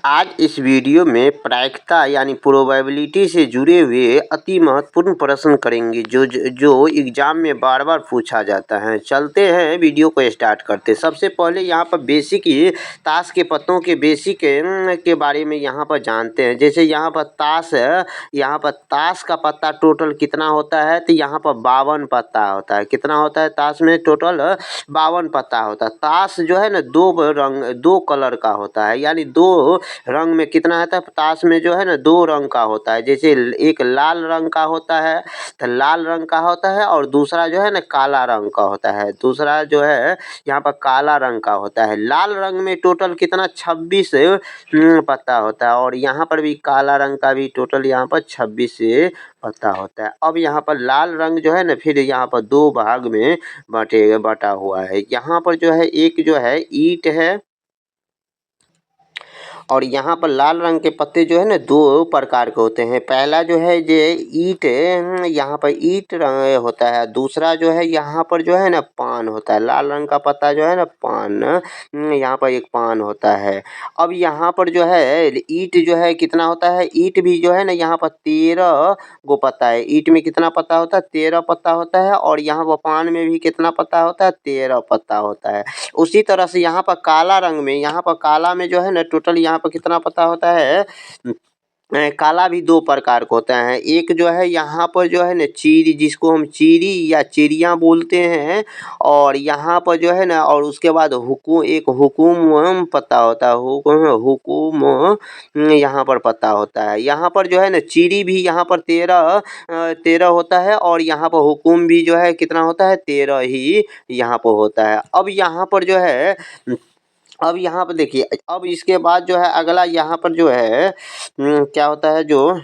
आज इस वीडियो में प्रायिकता यानी प्रोबेबिलिटी से जुड़े हुए अति महत्वपूर्ण प्रश्न करेंगे जो एग्जाम में बार बार पूछा जाता है। चलते हैं वीडियो को स्टार्ट करते हैं। सबसे पहले यहाँ पर बेसिक ही ताश के पत्तों के बेसिक के बारे में यहाँ पर जानते हैं। जैसे यहाँ पर ताश का पत्ता टोटल कितना होता है, तो यहाँ पर 52 पत्ता होता है। कितना होता है ताश में टोटल 52 पत्ता होता है। ताश जो है ना दो कलर का होता है, यानी दो रंग में कितना है, ताश में जो है ना 2 रंग का होता है। जैसे एक लाल रंग का होता है, तो लाल रंग का होता है, और दूसरा जो है ना काला रंग का होता है। दूसरा जो है यहाँ पर काला रंग का होता है। लाल रंग में टोटल कितना 26 पत्ता होता है, और यहाँ पर भी काला रंग का भी टोटल यहाँ पर 26 पत्ता होता है। अब यहाँ पर लाल रंग जो है ना फिर यहाँ पर 2 भाग में बटा हुआ है। यहाँ पर जो है एक जो है ईंट है, और यहाँ पर लाल रंग के पत्ते जो है ना 2 प्रकार के होते हैं। पहला जो है ये ईंट, यहाँ पर ईंट रंग होता है। दूसरा जो है यहाँ पर जो है ना पान होता है। लाल रंग का पत्ता जो है ना पान, यहाँ पर एक पान होता है। अब यहाँ पर जो है ईंट जो है कितना होता है, ईंट भी जो है ना यहाँ पर 13 गो पत्ता है। ईंट में कितना पत्ता होता है, 13 पत्ता होता है। और यहाँ पर पान में भी कितना पत्ता होता है, 13 पत्ता होता है। उसी तरह से यहाँ पर काला रंग में, यहाँ पर काला में जो है ना टोटल यहाँ पर कितना पत्ता होता है, काला भी 2 प्रकार का होता है। एक जो है यहाँ पर जो है ना चीरी, जिसको हम चीरी या चिड़िया बोलते हैं, और यहाँ पर जो है ना, और उसके बाद हुकुम पत्ता होता है। हुकुम यहाँ पर पत्ता होता है। यहाँ पर जो है ना चीरी भी यहाँ पर 13 होता है, और यहाँ पर हुकुम भी जो है कितना होता है, 13 ही यहाँ पर होता है। अब यहाँ पर देखिए, अब इसके बाद जो है अगला यहाँ पर जो है क्या होता है, जो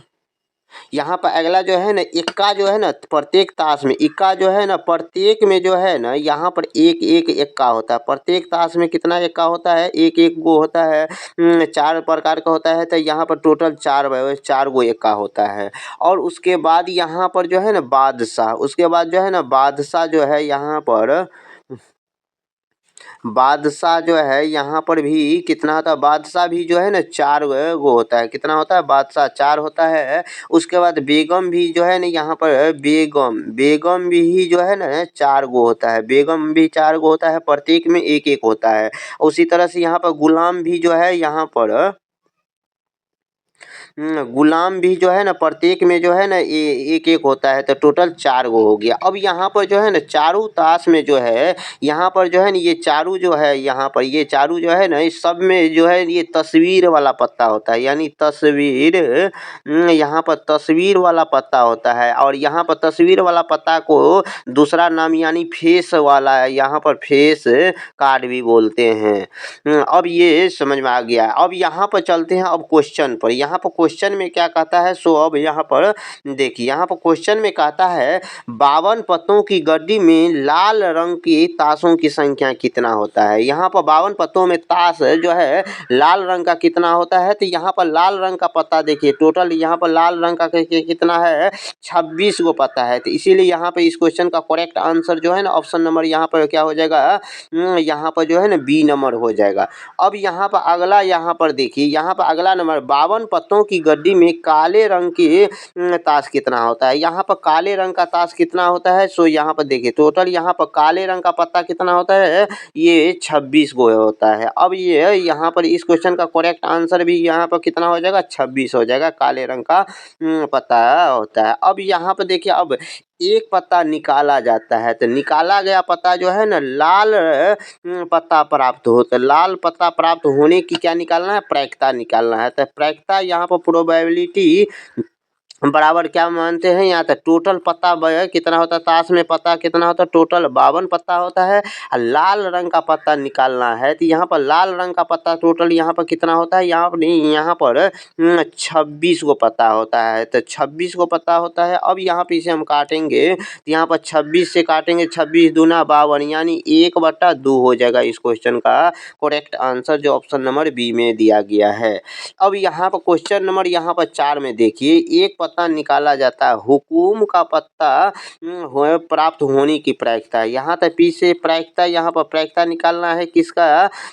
यहाँ पर अगला जो है ना इक्का जो है ना, प्रत्येक ताश में इक्का जो है ना, प्रत्येक में जो है ना यहाँ पर एक एक इक्का होता है। प्रत्येक ताश में कितना इक्का होता है, एक एक गो होता है। 4 प्रकार का होता है, तो यहाँ पर टोटल 4 गो इक्का होता है। और उसके बाद यहाँ पर जो है ना बादशाह, उसके बाद जो है ना बादशाह जो है यहाँ पर बादशाह जो है यहाँ पर भी कितना होता है, बादशाह भी जो है ना 4 गो होता है। कितना होता है, बादशाह 4 होता है। उसके बाद बेगम भी जो है ना यहाँ पर बेगम भी जो है ना 4 गो होता है। बेगम भी 4 गो होता है, प्रत्येक में एक एक होता है। उसी तरह से यहाँ पर गुलाम भी जो है यहाँ पर गुलाम भी जो है ना प्रत्येक में जो है ना एक एक होता है, तो टोटल 4 गो हो गया। अब यहाँ पर जो है ना चारों ताश में जो है यहाँ पर जो है ना ये चारों जो है यहाँ पर ये चारों जो है ना इस सब में जो है ये तस्वीर वाला पत्ता होता है, यानी तस्वीर, यहाँ पर तस्वीर वाला पत्ता होता है। और यहाँ पर तस्वीर वाला पत्ता को दूसरा नाम यानी फेस वाला, यहाँ पर फेस कार्ड भी बोलते हैं। अब ये समझ में आ गया। अब यहाँ पर चलते हैं अब क्वेश्चन पर। यहाँ पर क्वेश्चन में क्या कहता है, सो अब यहाँ पर देखिए, यहाँ पर क्वेश्चन में कहता है 52 पत्तों की गड्डी में लाल रंग की ताशों की संख्या कितना होता है। यहाँ पर 52 पत्तों में ताश जो है लाल रंग का कितना होता है, तो यहाँ पर लाल रंग का पत्ता देखिए टोटल यहाँ पर लाल रंग का कितना है, 26 गो पत्ता है। तो इसीलिए यहाँ पर इस क्वेश्चन का करेक्ट आंसर जो है ना ऑप्शन नंबर यहाँ पर क्या हो जाएगा, यहाँ पर जो है ना बी नंबर हो जाएगा। अब यहाँ पर अगला, यहाँ पर देखिए, यहाँ पर अगला नंबर 52 पत्तों की गड्डी में काले रंग की ताश कितना होता है। यहाँ पर काले रंग का ताश कितना होता है, सो यहाँ पर देखिए टोटल यहाँ पर काले रंग का पत्ता कितना होता है, ये 26 गो होता है। अब ये यहाँ पर इस क्वेश्चन का करेक्ट आंसर भी यहाँ पर कितना हो जाएगा, 26 हो जाएगा। काले रंग का पत्ता होता है। अब यहाँ पर देखिए, अब एक पत्ता निकाला जाता है, तो निकाला गया पत्ता जो है ना लाल पत्ता प्राप्त होता है। लाल पत्ता प्राप्त होने की क्या निकालना है, प्रायिकता निकालना है। तो प्रायिकता यहाँ पर प्रोबेबिलिटी बराबर क्या मानते हैं, यहाँ तक टोटल पत्ता कितना होता है, ताश में पत्ता कितना होता है, टोटल 52 पत्ता होता है। और लाल रंग का पत्ता निकालना है, तो यहाँ पर लाल रंग का पत्ता टोटल यहाँ पर कितना होता है, यहाँ पर नहीं, यहाँ पर 26 गो पत्ता होता है। तो 26 गो पत्ता होता है। अब यहाँ पे इसे हम काटेंगे, तो यहाँ पर 26 से काटेंगे, 26 दूना 52, यानी 1/2 हो जाएगा इस क्वेश्चन का करेक्ट आंसर, जो ऑप्शन नंबर बी में दिया गया है। अब यहाँ पर क्वेश्चन नंबर यहाँ पर 4 में देखिए, एक पता निकाला जाता है? हुकुम का पत्ता प्राप्त होने की प्रायिकता है। यहाँ तक पी से प्रायिकता, यहाँ पर प्रायिकता निकालना है किसका?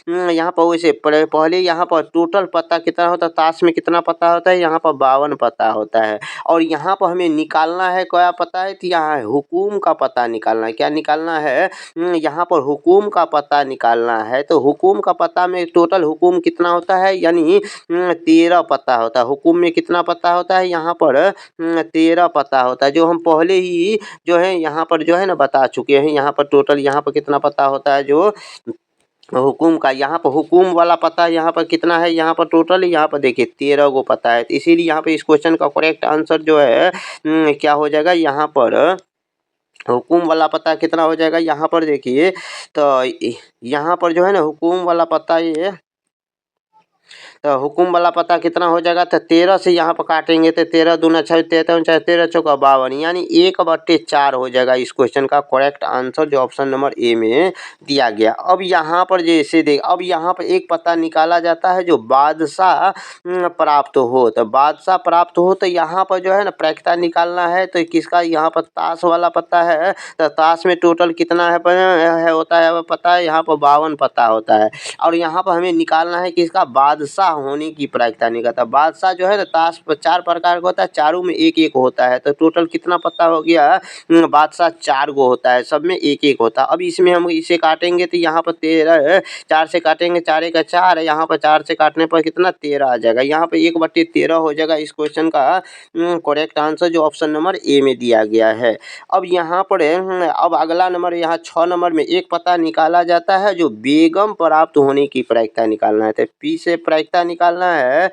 यहाँ पर वैसे पहले यहाँ पर टोटल पता कितना होता है, ताश में कितना पता होता है? यहाँ पर 52 पता होता है। और यहाँ पर हमें निकालना है क्या पता है? तो यहाँ हुकुम का पता निकालना है। क्या निकालना है? यहाँ पर हुकुम का पता निकालना है। तो हुकुम का पता में टोटल हुकुम कितना होता है? यानी 13 पता होता है। हुकुम में कितना पता होता है? यहाँ पर 13 पता होता है, जो हम पहले ही जो है यहाँ पर जो है ना बता चुके हैं। यहाँ पर टोटल यहाँ पर कितना पता होता है? जो हुकुम का, यहाँ पर हुकुम वाला पता यहाँ पर कितना है? यहाँ पर टोटल यहाँ पर देखिए 13 गो पता है। तो इसीलिए यहाँ पे इस क्वेश्चन का करेक्ट आंसर जो है क्या हो जाएगा? यहाँ पर हुकुम वाला पता कितना हो जाएगा? यहाँ पर देखिए, तो यहाँ पर जो है ना हुकुम वाला पता ये, तो हुकुम वाला पता कितना हो जाएगा? तो 13 से यहाँ पर काटेंगे तो 13 दूना 6, 13 13 चौका 52, यानी 1/4 हो जाएगा इस क्वेश्चन का करेक्ट आंसर, जो ऑप्शन नंबर ए में दिया गया। अब यहाँ पर जैसे देख, अब यहाँ पर एक पता निकाला जाता है जो बादशाह प्राप्त हो। तो बादशाह प्राप्त हो तो यहाँ पर जो है ना प्रायिकता निकालना है। तो किसका? यहाँ पर ताश वाला पता है। तो ताश में टोटल कितना है होता है पता है? यहाँ पर 52 पता होता है। और यहाँ पर हमें निकालना है किसका? बादशाह होने की प्रायिकता निकालता है। बादशाह जो है ना ताश पर 4 प्रकार का होता है, चारों में एक एक होता है। तो टोटल कितना पता हो गया? बादशाह 4 गो होता है, सब में एक एक होता है। अब इसमें हम इसे काटेंगे तो यहाँ पर 13, 4 से काटेंगे, 4 एक 4 है, यहाँ पर 4 से काटने पर कितना? 13 आ जाएगा। यहाँ पर 1/13 हो जाएगा इस क्वेश्चन का करेक्ट आंसर, जो ऑप्शन नंबर ए में दिया गया है। अब यहाँ पर अब अगला नंबर, यहाँ 6 नंबर में एक पता निकाला जाता है जो बेगम प्राप्त होने की प्रायिकता निकालना है। तो पी से प्रायिकता निकालना है।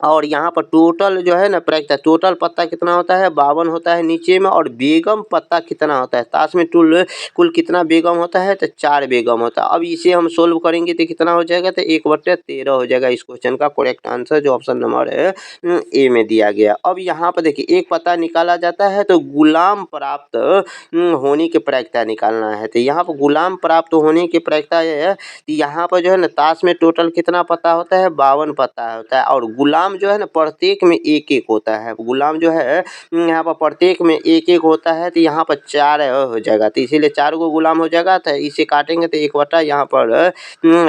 और यहाँ पर टोटल जो है ना प्रायिकता, टोटल पत्ता कितना होता है? 52 होता है नीचे में। और बेगम पत्ता कितना होता है? ताश में कुल कितना बेगम होता है? तो 4 बेगम होता है। अब इसे हम सोल्व करेंगे तो कितना हो जाएगा? तो 1/13 हो जाएगा इस क्वेश्चन का करेक्ट आंसर, जो ऑप्शन नंबर है ए में दिया गया। अब यहाँ पर देखिए एक पता निकाला जाता है तो गुलाम प्राप्त होने की प्रायिकता निकालना है। तो यहाँ पर गुलाम प्राप्त होने की प्रायिकता है। यहाँ पर जो है ना ताश में टोटल कितना पता होता है? 52 पता होता है। और गुलाम जो है ना प्रत्येक में एक एक होता है। गुलाम जो है यहाँ पर प्रत्येक में एक एक होता है। तो यहाँ पर 4 हो जाएगा, तो इसीलिए 4 गो गुलाम हो जाएगा। तो इसे काटेंगे तो 1/, यहाँ पर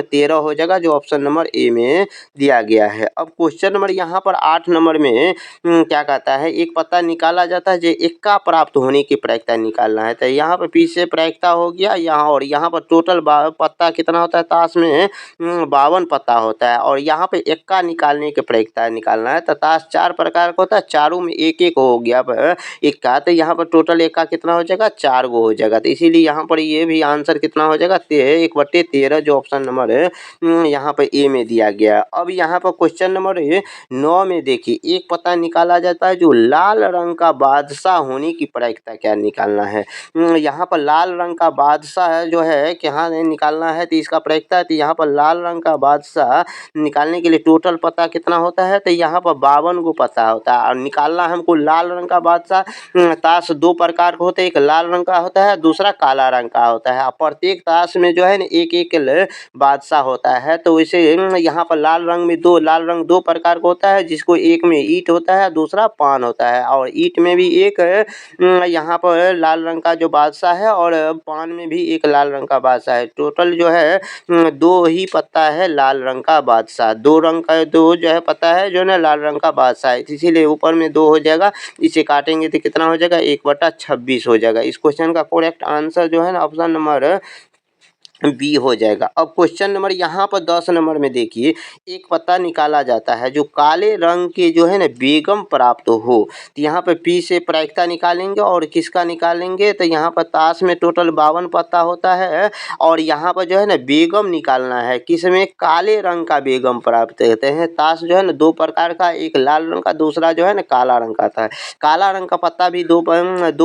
13 हो जाएगा, जो ऑप्शन नंबर ए में दिया गया है। अब क्वेश्चन नंबर यहाँ पर 8 नंबर में क्या कहता है? एक पता निकाला जाता है जो इक्का प्राप्त होने की प्रायिकता निकालना है। तो यहाँ पर पीछे प्रायिकता हो गया यहाँ, और यहाँ पर टोटल पत्ता कितना होता है? ताश में 52 पत्ता होता है। और यहाँ पे इक्का निकालने की प्रायिकता निकालना है। तो ताश 4 प्रकार का होता है, चारों में एक एक हो गया इक्का। तो यहाँ पर टोटल इक्का कितना हो जाएगा? 4 गो हो जाएगा। तो इसीलिए यहाँ पर ये भी आंसर कितना हो जाएगा? 1/13, जो ऑप्शन नंबर है यहाँ पर ए में दिया गया। अब यहाँ पर क्वेश्चन नंबर 9 में देखिए एक पता निकाला जाता है जो लाल रंग का बादशाह होने की प्रायिकता क्या निकालना है। यहाँ पर लाल रंग का बादशाह जो है यहाँ निकालना है। तो इसका प्रायिकता है, तो यहाँ पर लाल रंग का बादशाह निकालने के लिए टोटल पता कितना होता है? तो यहाँ पर 52 गो पता होता है। और निकालना हमको लाल रंग का बादशाह। ताश 2 प्रकार के होते हैं, एक लाल रंग का होता है, दूसरा काला रंग का होता है। और प्रत्येक ताश में जो है ना एक एक बादशाह होता है। तो वैसे यहाँ पर लाल रंग 2 प्रकार का होता है, जिसको एक में ईंट होता है, दूसरा पान होता है। और ईंट में भी एक यहाँ पर लाल रंग का जो बादशाह है, और पान में भी एक लाल रंग का बादशाह है। टोटल जो है 2 ही पत्ता है लाल रंग का बादशाह, 2 रंग का 2 जो है पता है जो ना लाल रंग का बादशाह है, इसीलिए ऊपर में 2 हो जाएगा। इसे काटेंगे तो कितना हो जाएगा? 1/26 हो जाएगा। इस क्वेश्चन का करेक्ट आंसर जो है ना ऑप्शन नंबर बी हो जाएगा। अब क्वेश्चन नंबर यहाँ पर 10 नंबर में देखिए एक पता निकाला जाता है जो काले रंग के जो है ना बेगम प्राप्त हो। तो यहाँ पर पी से प्रायिकता निकालेंगे, और किसका निकालेंगे? तो यहाँ पर ताश में टोटल 52 पत्ता होता है। और यहाँ पर जो है ना बेगम निकालना है, किसमें? काले रंग का बेगम प्राप्त होते हैं। ताश जो है ना 2 प्रकार का, एक लाल रंग का, दूसरा जो है ना काला रंग का था। काला रंग का पत्ता भी 2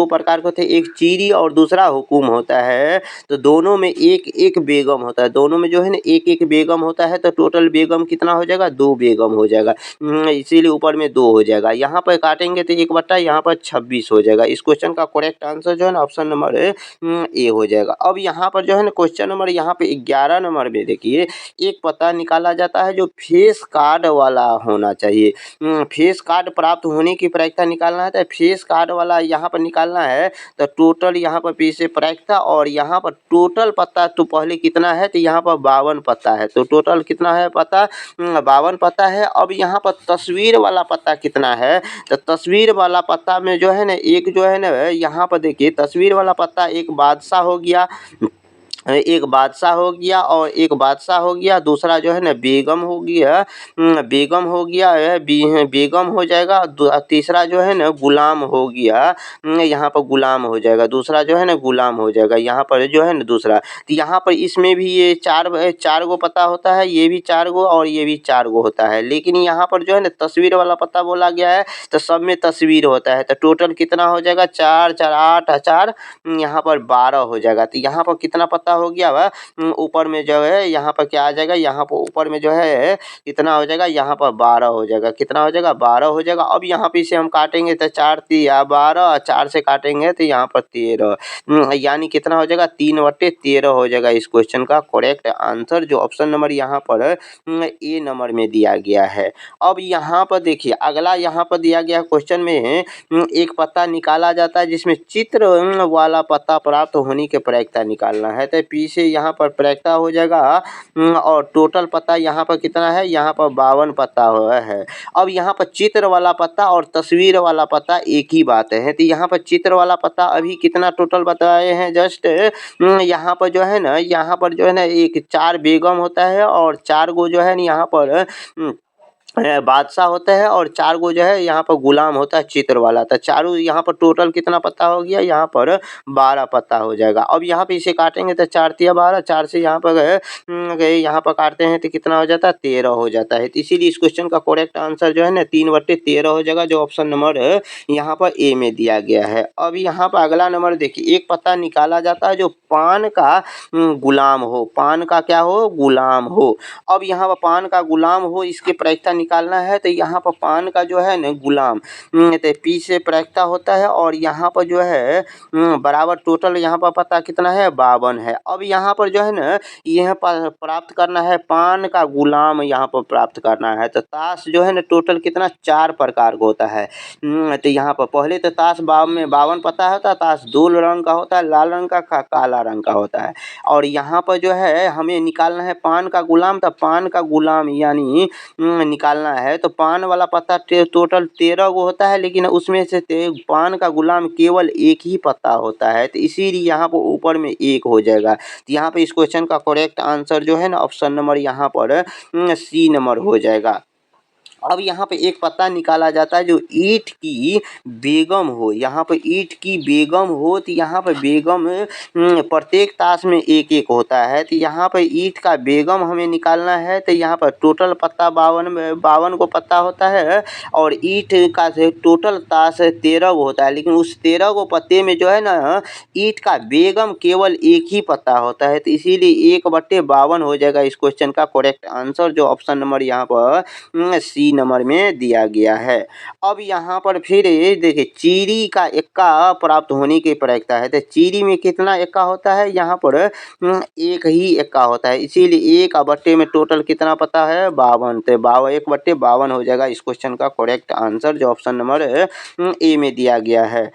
प्रकार के होते हैं, एक चीरी और दूसरा हुकुम होता है। तो दोनों में एक एक बेगम होता है, दोनों में जो है ना एक एक बेगम होता है, तो टोटल बेगम कितना हो जाएगा, 2 बेगम हो जाएगा। इसीलिए ऊपर में 2 हो जाएगा। यहाँ पर काटेंगे तो 1/, यहाँ पर 26 हो जाएगा। इस क्वेश्चन का करेक्ट आंसर जो है ना ऑप्शन नंबर ए हो जाएगा। अब यहाँ पर जो है ना क्वेश्चन नंबर यहाँ पे 11 नंबर में देखिए, एक पता निकाला जाता है जो फेस कार्ड वाला होना चाहिए। फेस कार्ड प्राप्त होने की प्रायिकता निकालना है, तो फेस कार्ड वाला यहाँ पर निकालना है, तो टोटल यहाँ पर पीछे प्रायिकता और यहाँ पर टोटल पता तो पहले कितना है, तो यहाँ पर 52 पता है, तो टोटल कितना है पता, 52 पता है। अब यहाँ पर तस्वीर वाला पता कितना है, तो तस्वीर वाला पता में जो है ना एक जो है ना यहाँ पर देखिए तस्वीर वाला पता एक बादशाह हो गया, एक बादशाह हो गया और एक बादशाह हो गया, दूसरा जो है ना बेगम हो गया, बेगम हो गया बेगम हो जाएगा, तीसरा जो है ना गुलाम हो गया, यहाँ पर गुलाम हो जाएगा, दूसरा जो है ना गुलाम हो जाएगा, यहाँ पर जो है ना दूसरा। तो यहाँ पर इसमें भी ये चार गो पता होता है, ये भी 4 गो और ये भी 4 गो होता है, लेकिन यहाँ पर जो है ना तस्वीर वाला पता बोला गया है, तो सब में तस्वीर होता है, तो टोटल कितना हो जाएगा, 4 4 8 4, यहाँ पर 12 हो जाएगा। तो यहाँ पर कितना पता हो गया वह ऊपर में जो है यहाँ पर क्या आ जाएगा, यहाँ पर ऊपर में जो है कितना हो जाएगा, यहाँ पर 12 हो जाएगा, कितना हो जाएगा, 12 हो जाएगा। अब यहाँ पे इसे हम काटेंगे तो 4 3 12, 4 से काटेंगे तो यहाँ पर 13, यानी कितना हो जाएगा, 3/13 हो जाएगा। इस क्वेश्चन का करेक्ट आंसर जो ऑप्शन नंबर यहाँ पर ए नंबर में दिया गया है। अब यहाँ पर देखिए अगला यहाँ पर दिया गया क्वेश्चन में एक पता निकाला जाता है जिसमें चित्र वाला पता प्राप्त होने के प्रायिकता निकालना है, तो पीछे यहाँ पर प्रायिकता हो जाएगा और टोटल पता यहाँ पर कितना है, यहाँ पर 52 पता हुआ है। अब यहाँ पर चित्र वाला पता और तस्वीर वाला पता एक ही बात है, तो यहाँ पर चित्र वाला पता अभी कितना टोटल बताए हैं, जस्ट यहाँ पर जो है ना, यहाँ पर जो है ना एक 4 बेगम होता है और 4 गो जो है ना यहाँ पर बादशाह होता है और 4 गो जो है यहाँ पर गुलाम होता है चित्र वाला, तो चारों यहाँ पर टोटल कितना पता हो गया, यहाँ पर 12 पता हो जाएगा। अब यहाँ पे इसे काटेंगे तो 4 3 12, 4 से यहाँ पर यहाँ पर काटते हैं तो कितना हो जाता है, 13 हो जाता है। तो इसीलिए इस क्वेश्चन का करेक्ट आंसर जो है ना 3/13 हो जाएगा, जो ऑप्शन नंबर यहाँ पर ए में दिया गया है। अब यहाँ पर अगला नंबर देखिए, एक पता निकाला जाता है जो पान का गुलाम हो, पान का क्या हो, गुलाम हो। अब यहाँ पर पान का गुलाम हो इसके प्रायिकता निकालना है, तो यहाँ पर पान का जो है ना गुलाम तो पी से प्रायिकता होता है और यहाँ पर जो है बराबर टोटल यहाँ पर पता कितना है, 52 है। अब यहाँ पर जो है ना यह प्राप्त करना है पान का गुलाम, यहाँ पर प्राप्त करना है, तो ताश जो है ना टोटल कितना 4 प्रकार का होता है। तो यहाँ पर पहले तो ताश में 52 पता होता है, ताश 2 रंग का होता है, लाल रंग का काला रंग का होता है। और यहाँ पर जो है हमें निकालना है पान का गुलाम, तो पान का गुलाम यानी निकालना है, तो पान वाला पता टोटल 13 गो होता है, लेकिन उसमें से पान का गुलाम केवल एक ही पता होता है, तो इसीलिए यहाँ पर ऊपर में 1 हो जाएगा। तो यहाँ पे इस क्वेश्चन का करेक्ट आंसर जो है ना ऑप्शन नंबर यहाँ पर सी नंबर हो जाएगा। अब यहाँ पे एक पता निकाला जाता है जो ईंट की बेगम हो, यहाँ पर ईंट की बेगम हो, तो यहाँ पर बेगम प्रत्येक ताश में एक एक होता है, तो यहाँ पर ईंट का बेगम हमें निकालना है, तो यहाँ पर टोटल पत्ता 52 को पत्ता होता है और ईंट का टोटल ताश 13 गो होता है, लेकिन उस 13 गो पत्ते में जो है ना ईंट का बेगम केवल एक ही पत्ता होता है, तो इसीलिए 1/52 हो जाएगा इस क्वेश्चन का करेक्ट आंसर, जो ऑप्शन नंबर यहाँ पर सी नंबर में दिया गया है। अब यहाँ पर फिर देखिए चीरी का एक्का प्राप्त होने की प्रायिकता है, तो चीरी में कितना एक्का होता है, यहाँ पर एक ही एक्का होता है, इसीलिए 1/52 में टोटल कितना पता है, 52, तो 1/52 हो जाएगा इस क्वेश्चन का करेक्ट आंसर, जो ऑप्शन नंबर ए में दिया गया है।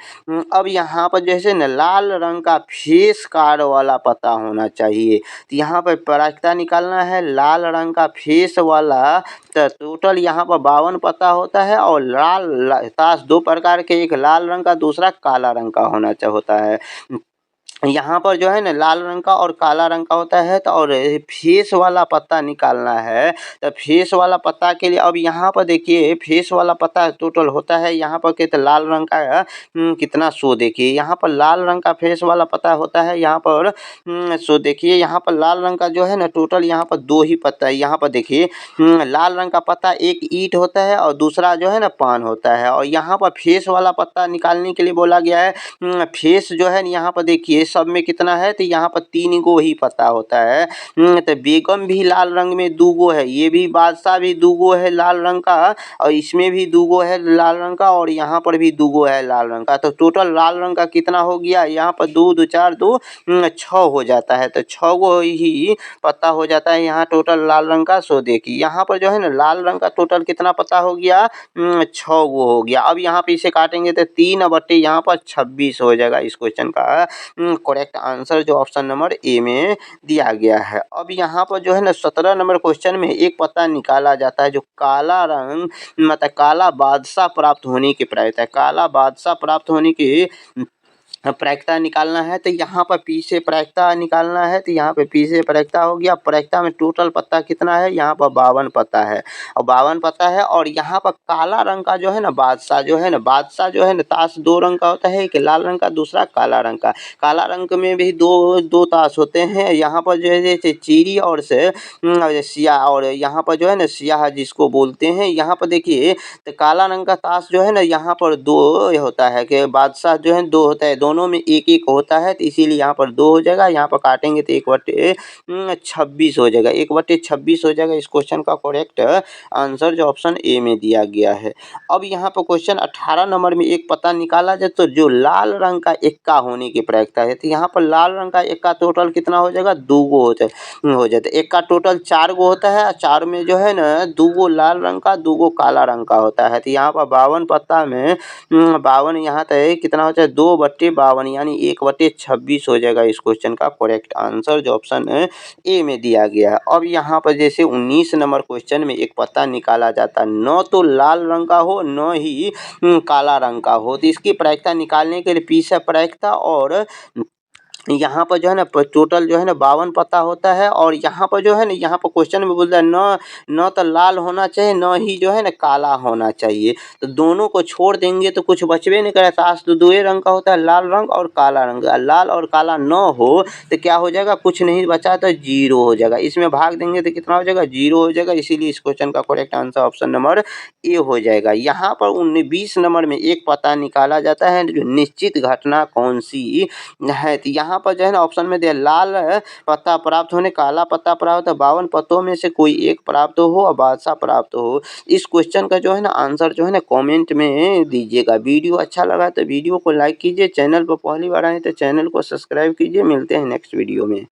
अब यहाँ पर जैसे न लाल रंग का फेस कार्ड वाला पता होना चाहिए, तो यहाँ पर प्रायिकता निकालना है लाल रंग का फेस वाला, तो टोटल यहाँ पर 52 पता होता है और ताश 2 प्रकार के, एक लाल रंग का दूसरा काला रंग का होता है। यहाँ पर जो है ना लाल रंग का और काला रंग का होता है, तो और फेस वाला पत्ता निकालना है, तो फेस वाला पत्ता के लिए अब यहाँ पर देखिए फेस वाला पत्ता टोटल होता है यहाँ पर के, तो लाल रंग का कितना सो देखिए, यहाँ पर लाल रंग का फेस वाला पत्ता होता है, यहाँ पर सो देखिए यहाँ पर लाल रंग का जो है ना टोटल यहाँ पर 2 ही पत्ता है। यहाँ पर देखिए लाल रंग का पत्ता एक ईंट होता है और दूसरा जो है ना पान होता है, और यहाँ पर फेस वाला पत्ता निकालने के लिए बोला गया है। फेस जो है यहाँ पर देखिए सब में कितना है, तो यहाँ पर 3 गो ही पता होता है। तो बेगम भी लाल रंग में 2 गो है, ये भी बादशाह भी 2 गो है लाल रंग का, और इसमें भी 2 गो है लाल रंग का, और यहाँ पर भी 2 गो है लाल रंग का। तो टोटल लाल रंग का कितना हो गया, यहाँ पर 2 2 4 2 6 हो जाता है। तो 6 गो ही पता हो जाता है यहाँ टोटल लाल रंग का। सो देखिए यहाँ पर जो है ना लाल रंग का टोटल कितना पता हो गया, 6 गो हो गया। अब यहाँ पे इसे काटेंगे तो 3 बटे यहाँ पर 26 हो जाएगा। इस क्वेश्चन का करेक्ट आंसर जो ऑप्शन नंबर ए में दिया गया है। अब यहाँ पर जो है ना 17 नंबर क्वेश्चन में एक पता निकाला जाता है जो काला रंग मतलब काला बादशाह प्राप्त होने की प्रायिकता है। काला बादशाह प्राप्त होने की प्रायिकता निकालना है, तो यहाँ पर पी से प्रायिकता निकालना है, तो यहाँ पे पी से प्रायिकता हो गया। प्रायिकता में टोटल पत्ता कितना है, यहाँ पर 52 पत्ता है, और 52 पत्ता है। और यहाँ पर काला रंग का जो है ना बादशाह जो है ना ताश 2 रंग का होता है, एक लाल रंग का दूसरा काला रंग का। काला रंग में भी दो ताश होते हैं। यहाँ पर जो है जैसे चीरी और से सियाह, और यहाँ पर जो है ना सियाह जिसको बोलते हैं। यहाँ पर देखिए तो काला रंग का ताश जो है ना यहाँ पर 2 होता है कि बादशाह जो है 2 होता है, दोनों में एक एक होता है, तो इसीलिए यहाँ पर 2 हो जाएगा। यहाँ पर काटेंगे तो 1/26 हो जाएगा, 1/26 हो जाएगा। इस क्वेश्चन का करेक्ट आंसर जो ऑप्शन ए में दिया गया है। अब यहाँ पर क्वेश्चन 18 नंबर में एक पता निकाला जाए तो जो लाल रंग का एक्का होने की प्रायिकता है, तो यहाँ पर लाल रंग का एक्का टोटल कितना हो जाएगा, 2 गो हो जाता है। एक का टोटल 4 गो होता है, 4 में जो है ना 2 गो लाल रंग का 2 गो काला रंग का होता है। तो यहाँ पर 52 पत्ता में 52 यहाँ तक कितना हो जाए 2/52 यानी 1/26 हो जाएगा। इस क्वेश्चन का करेक्ट आंसर जो ऑप्शन ए में दिया गया है। अब यहाँ पर जैसे 19 नंबर क्वेश्चन में एक पता निकाला जाता है, न तो लाल रंग का हो न ही काला रंग का हो, तो इसकी प्रायिकता निकालने के लिए पी से प्रायिकता, और यहाँ पर जो है ना टोटल जो है ना 52 पत्ता होता है। और यहाँ पर जो है ना यहाँ पर क्वेश्चन में बोलता है न तो लाल होना चाहिए न ही जो है ना काला होना चाहिए, तो दोनों को छोड़ देंगे तो कुछ बचबे नहीं करे। ताश तो 2 ही रंग का होता है, लाल रंग और काला रंग। लाल और काला न हो तो क्या हो जाएगा, कुछ नहीं बचा तो 0 हो जाएगा। इसमें भाग देंगे तो कितना हो जाएगा, 0 हो जाएगा। इसीलिए इस क्वेश्चन का correct answer option number A हो जाएगा। यहाँ पर 20 नंबर में एक पता निकाला जाता है जो निश्चित घटना कौन सी है, तो यहाँ पर जो है ना ऑप्शन में दिया लाल पत्ता प्राप्त होने काला पत्ता प्राप्त हो, 52 पत्तों में से कोई एक प्राप्त हो और बादशाह प्राप्त हो। इस क्वेश्चन का जो है ना आंसर जो है ना कमेंट में दीजिएगा। वीडियो अच्छा लगा तो वीडियो को लाइक कीजिए, चैनल पर पहली बार आए तो चैनल को सब्सक्राइब कीजिए। मिलते हैं नेक्स्ट वीडियो में।